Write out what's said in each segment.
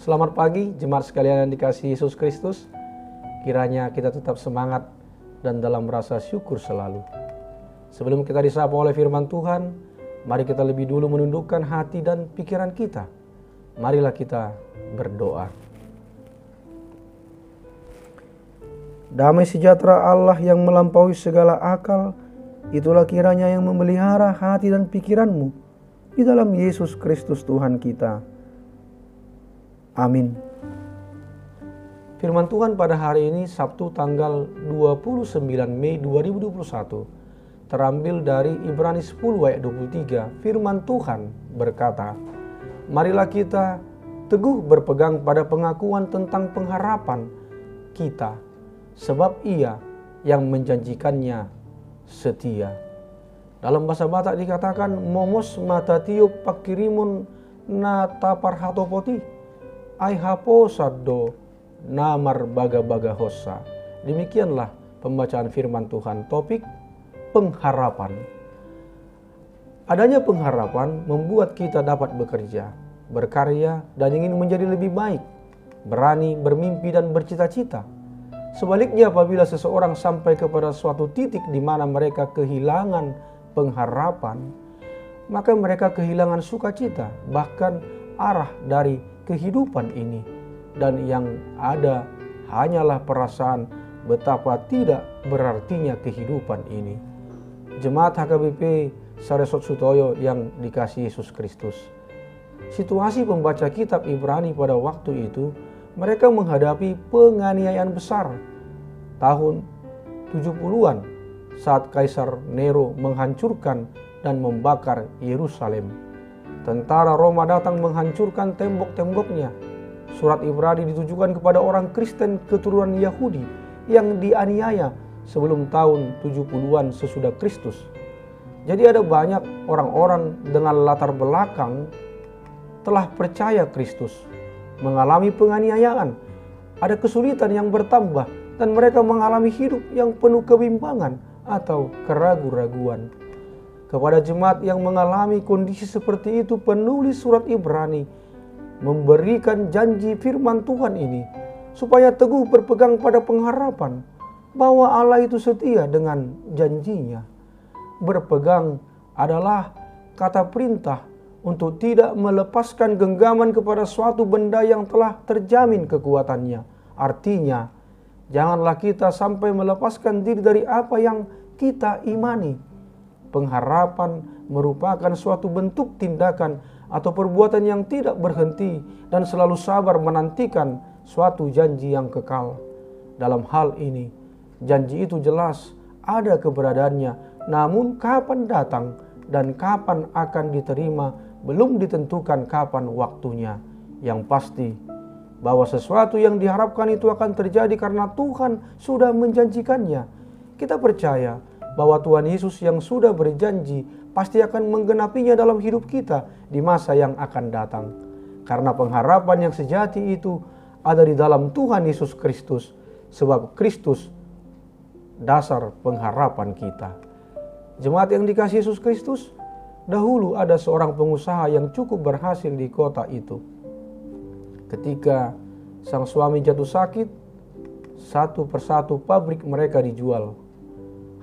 Selamat pagi, jemaat sekalian yang dikasihi Yesus Kristus. Kiranya kita tetap semangat dan dalam rasa syukur selalu. Sebelum kita disapa oleh firman Tuhan, mari kita lebih dulu menundukkan hati dan pikiran kita. Marilah kita berdoa. Damai sejahtera Allah yang melampaui segala akal, itulah kiranya yang memelihara hati dan pikiranmu di dalam Yesus Kristus Tuhan kita. Amin. Firman Tuhan pada hari ini Sabtu tanggal 29 Mei 2021 terambil dari Ibrani 10 ayat 23. Firman Tuhan berkata, marilah kita teguh berpegang pada pengakuan tentang pengharapan kita, sebab Ia yang menjanjikannya setia. Dalam bahasa Batak dikatakan momos mata tiup pakirimun na tapar hatopoti ai hapo saddo namar baga-baga hossa. Demikianlah pembacaan firman Tuhan. Topik pengharapan. Adanya pengharapan membuat kita dapat bekerja, berkarya, dan ingin menjadi lebih baik, berani, bermimpi, dan bercita-cita. Sebaliknya, apabila seseorang sampai kepada suatu titik di mana mereka kehilangan pengharapan, maka mereka kehilangan sukacita, bahkan arah dari kehidupan ini, dan yang ada hanyalah perasaan betapa tidak berartinya kehidupan ini. Jemaat HKBP Saresot Sutoyo yang dikasihi Yesus Kristus, situasi pembaca kitab Ibrani pada waktu itu, mereka menghadapi penganiayaan besar tahun 70-an saat Kaisar Nero menghancurkan dan membakar Yerusalem. Tentara Roma datang menghancurkan tembok-temboknya. Surat Ibrani ditujukan kepada orang Kristen keturunan Yahudi yang dianiaya sebelum tahun 70-an sesudah Kristus. Jadi ada banyak orang-orang dengan latar belakang telah percaya Kristus, mengalami penganiayaan, ada kesulitan yang bertambah, dan mereka mengalami hidup yang penuh kebimbangan atau keraguan-raguan. Kepada jemaat yang mengalami kondisi seperti itu, penulis surat Ibrani memberikan janji firman Tuhan ini supaya teguh berpegang pada pengharapan bahwa Allah itu setia dengan janjinya. Berpegang adalah kata perintah untuk tidak melepaskan genggaman kepada suatu benda yang telah terjamin kekuatannya. Artinya, janganlah kita sampai melepaskan diri dari apa yang kita imani. Pengharapan merupakan suatu bentuk tindakan atau perbuatan yang tidak berhenti dan selalu sabar menantikan suatu janji yang kekal. Dalam hal ini, janji itu jelas ada keberadaannya, namun kapan datang dan kapan akan diterima belum ditentukan kapan waktunya. Yang pasti, bahwa sesuatu yang diharapkan itu akan terjadi karena Tuhan sudah menjanjikannya. Kita percaya bahwa Tuhan Yesus yang sudah berjanji pasti akan menggenapinya dalam hidup kita di masa yang akan datang. Karena pengharapan yang sejati itu ada di dalam Tuhan Yesus Kristus, sebab Kristus dasar pengharapan kita. Jemaat yang dikasihi Yesus Kristus, dahulu ada seorang pengusaha yang cukup berhasil di kota itu. Ketika sang suami jatuh sakit, satu persatu pabrik mereka dijual.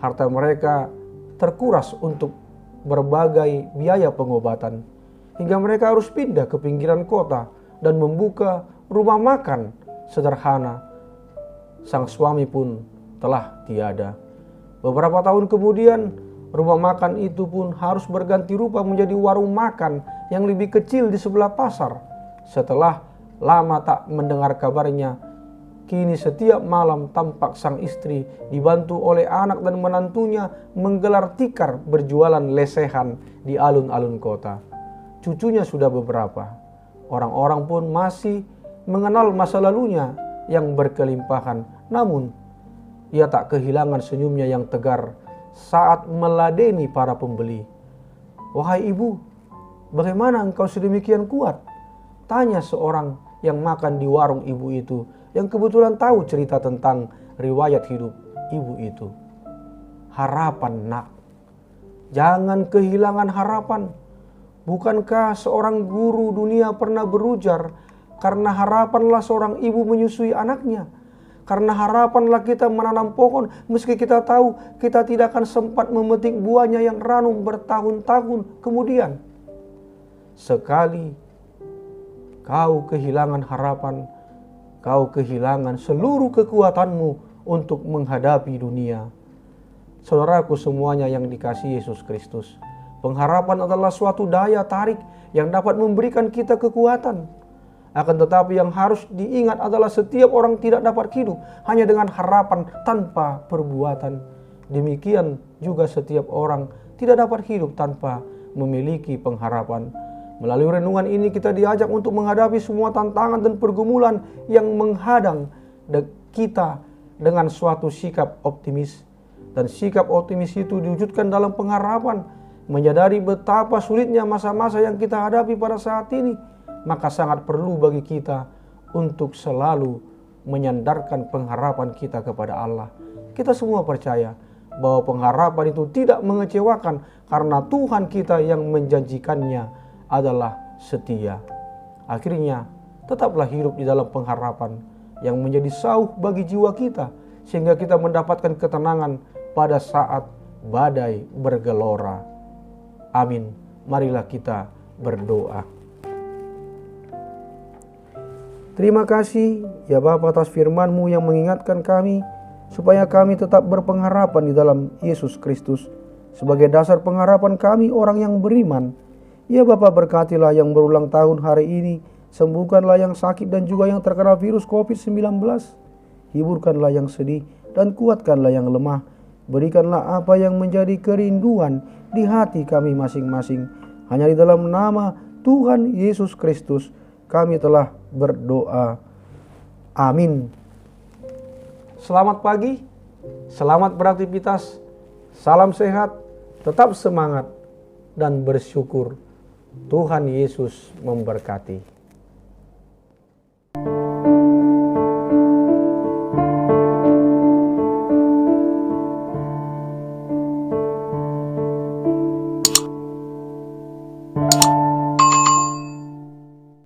Harta mereka terkuras untuk berbagai biaya pengobatan, hingga mereka harus pindah ke pinggiran kota dan membuka rumah makan sederhana. Sang suami pun telah tiada. Beberapa tahun kemudian, rumah makan itu pun harus berganti rupa menjadi warung makan yang lebih kecil di sebelah pasar. Setelah lama tak mendengar kabarnya, kini setiap malam tampak sang istri dibantu oleh anak dan menantunya menggelar tikar berjualan lesehan di alun-alun kota. Cucunya sudah beberapa. Orang-orang pun masih mengenal masa lalunya yang berkelimpahan. Namun, ia tak kehilangan senyumnya yang tegar saat meladeni para pembeli. "Wahai ibu, bagaimana engkau sedemikian kuat?" tanya seorang yang makan di warung ibu itu, yang kebetulan tahu cerita tentang riwayat hidup ibu itu. "Harapan, nak. Jangan kehilangan harapan. Bukankah seorang guru dunia pernah berujar Karena harapanlah seorang ibu menyusui anaknya. Karena harapanlah kita menanam pohon, meski kita tahu kita tidak akan sempat memetik buahnya yang ranum bertahun-tahun kemudian. Sekali kau kehilangan harapan, kau kehilangan seluruh kekuatanmu untuk menghadapi dunia. Saudaraku semuanya yang dikasihi Yesus Kristus, pengharapan adalah suatu daya tarik yang dapat memberikan kita kekuatan. Akan tetapi yang harus diingat adalah setiap orang tidak dapat hidup hanya dengan harapan tanpa perbuatan. Demikian juga setiap orang tidak dapat hidup tanpa memiliki pengharapan. Melalui renungan ini kita diajak untuk menghadapi semua tantangan dan pergumulan yang menghadang kita dengan suatu sikap optimis. Dan sikap optimis itu diwujudkan dalam pengharapan, menyadari betapa sulitnya masa-masa yang kita hadapi pada saat ini. Maka sangat perlu bagi kita untuk selalu menyandarkan pengharapan kita kepada Allah. Kita semua percaya bahwa pengharapan itu tidak mengecewakan karena Tuhan kita yang menjanjikannya adalah setia. Akhirnya tetaplah hidup di dalam pengharapan yang menjadi sauh bagi jiwa kita, sehingga kita mendapatkan ketenangan pada saat badai bergelora. Amin. Marilah kita berdoa. Terima kasih ya Bapa atas firman-Mu yang mengingatkan kami supaya kami tetap berpengharapan di dalam Yesus Kristus sebagai dasar pengharapan kami orang yang beriman. Ya Bapa, berkatilah yang berulang tahun hari ini, sembuhkanlah yang sakit dan juga yang terkena virus COVID-19. Hiburkanlah yang sedih dan kuatkanlah yang lemah. Berikanlah apa yang menjadi kerinduan di hati kami masing-masing. Hanya di dalam nama Tuhan Yesus Kristus kami telah berdoa. Amin. Selamat pagi, selamat beraktivitas, salam sehat, tetap semangat dan bersyukur. Tuhan Yesus memberkati.